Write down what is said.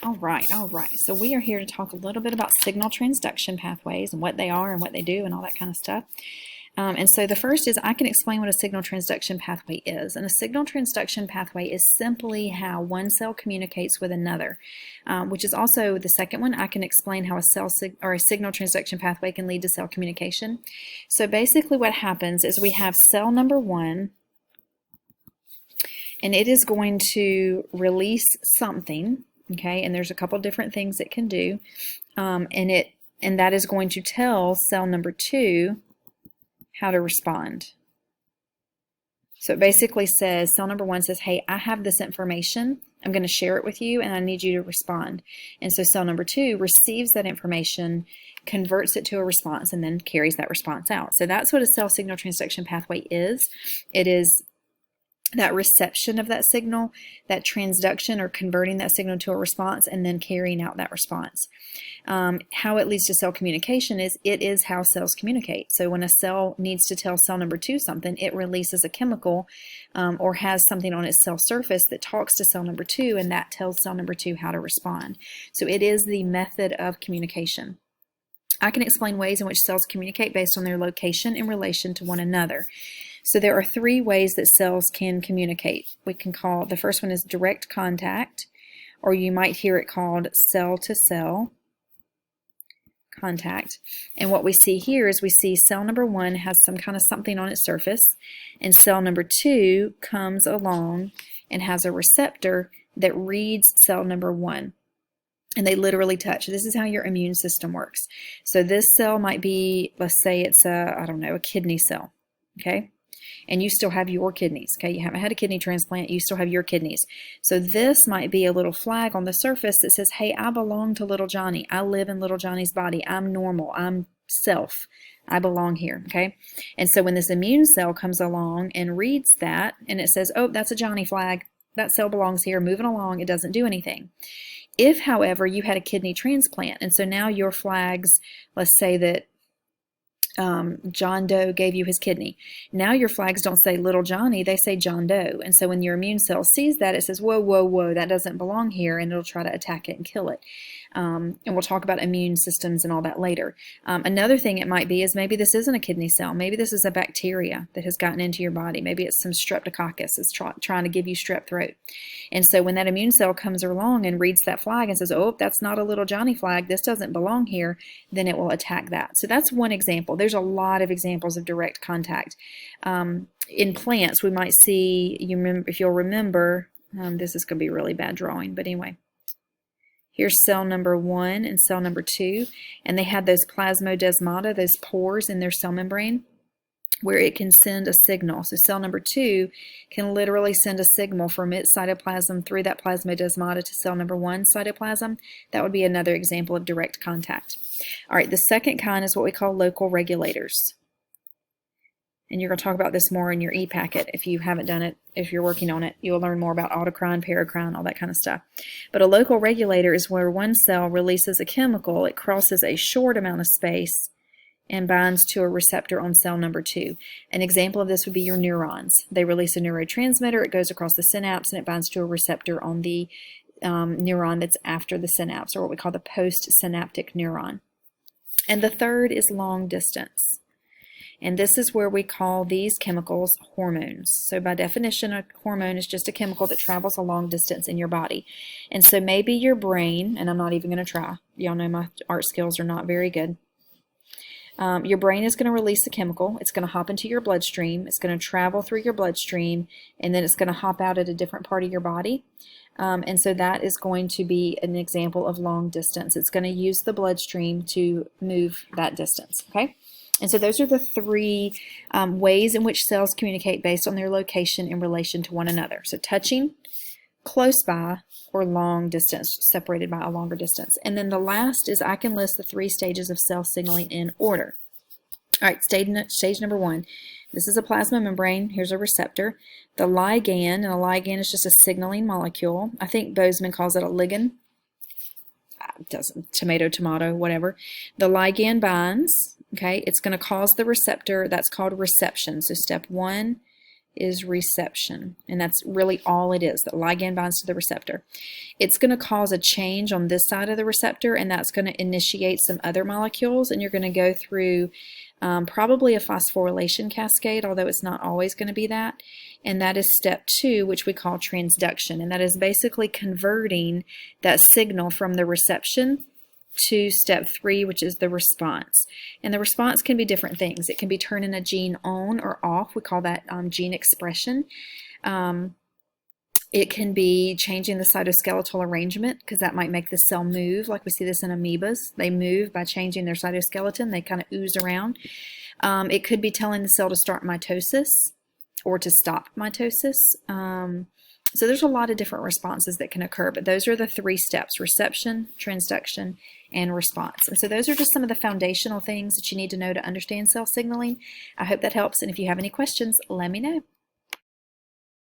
All right. So we are here to talk a little bit about signal transduction pathways and what they are and what they do and all that kind of stuff. And so the first is I can explain what a signal transduction pathway is. And a signal transduction pathway is simply how one cell communicates with another, which is also the second one. I can explain how a signal transduction pathway can lead to cell communication. So basically what happens is we have cell number one, and it is going to release something. Okay, and there's a couple different things it can do, and that is going to tell cell number two how to respond. So it basically says, cell number one says, hey, I have this information, I'm going to share it with you, and I need you to respond. And so cell number two receives that information, converts it to a response, and then carries that response out. So that's what a cell signal transduction pathway is. It is that reception of that signal, that transduction or converting that signal to a response, and then carrying out that response. How it leads to cell communication is it is how cells communicate. So when a cell needs to tell cell number two something, it releases a chemical or has something on its cell surface that talks to cell number two, and that tells cell number two how to respond. So it is the method of communication. I can explain ways in which cells communicate based on their location in relation to one another. So there are three ways that cells can communicate. We can call, the first one is direct contact, or you might hear it called cell-to-cell contact. And what we see here is we see cell number one has some kind of something on its surface, and cell number two comes along and has a receptor that reads cell number one. And they literally touch. This is how your immune system works. So this cell might be, let's say it's a kidney cell, okay? And you still have your kidneys, okay? You haven't had a kidney transplant, you still have your kidneys. So this might be a little flag on the surface that says, hey, I belong to little Johnny. I live in little Johnny's body. I'm normal. I'm self. I belong here, okay? And so when this immune cell comes along and reads that, and it says, oh, that's a Johnny flag. That cell belongs here. Moving along, it doesn't do anything. If, however, you had a kidney transplant, and so now your flags, let's say that John Doe gave you his kidney. Now your flags don't say little Johnny, they say John Doe. And so when your immune cell sees that, it says, whoa, whoa, whoa, that doesn't belong here, and it'll try to attack it and kill it. And we'll talk about immune systems and all that later. Another thing it might be is maybe this isn't a kidney cell. Maybe this is a bacteria that has gotten into your body. Maybe it's some streptococcus. It's trying to give you strep throat. And so when that immune cell comes along and reads that flag and says, oh, that's not a little Johnny flag, this doesn't belong here, then it will attack that. So that's one example. There's a lot of examples of direct contact. In plants, we might see, if you'll remember, this is going to be really bad drawing, but anyway. Here's cell number one and cell number two, and they have those plasmodesmata, those pores in their cell membrane, where it can send a signal. So cell number two can literally send a signal from its cytoplasm through that plasmodesmata to cell number one cytoplasm. That would be another example of direct contact. All right, the second kind is what we call local regulators. And you're going to talk about this more in your e-packet. If you haven't done it, if you're working on it, you'll learn more about autocrine, paracrine, all that kind of stuff. But a local regulator is where one cell releases a chemical, it crosses a short amount of space and binds to a receptor on cell number two. An example of this would be your neurons. They release a neurotransmitter, it goes across the synapse, and it binds to a receptor on the neuron that's after the synapse, or what we call the postsynaptic neuron. And the third is long distance. And this is where we call these chemicals hormones. So by definition, a hormone is just a chemical that travels a long distance in your body. And so maybe your brain, and I'm not even going to try. Y'all know my art skills are not very good. Your brain is going to release a chemical. It's going to hop into your bloodstream. It's going to travel through your bloodstream, and then it's going to hop out at a different part of your body. And so that is going to be an example of long distance. It's going to use the bloodstream to move that distance, okay? And so those are the three ways in which cells communicate based on their location in relation to one another. So touching, close by, or long distance, separated by a longer distance. And then the last is I can list the three stages of cell signaling in order. All right, stage number one. This is a plasma membrane. Here's a receptor. The ligand, and a ligand is just a signaling molecule. I think Bozeman calls it a ligand. Doesn't, tomato, whatever. The ligand binds. Okay, it's going to cause the receptor, that's called reception. So step one is reception, and that's really all it is. The ligand binds to the receptor. It's going to cause a change on this side of the receptor, and that's going to initiate some other molecules, and you're going to go through probably a phosphorylation cascade, although it's not always going to be that. And that is step 2, which we call transduction, and that is basically converting that signal from the reception to step 3, which is the response. And the response can be different things. It can be turning a gene on or off. We call that gene expression. It can be changing the cytoskeletal arrangement, because that might make the cell move, like we see this in amoebas. They move by changing their cytoskeleton. They kind of ooze around. It could be telling the cell to start mitosis or to stop mitosis. So there's a lot of different responses that can occur, but those are the 3 steps: reception, transduction, and response. And so those are just some of the foundational things that you need to know to understand cell signaling. I hope that helps, and if you have any questions, let me know.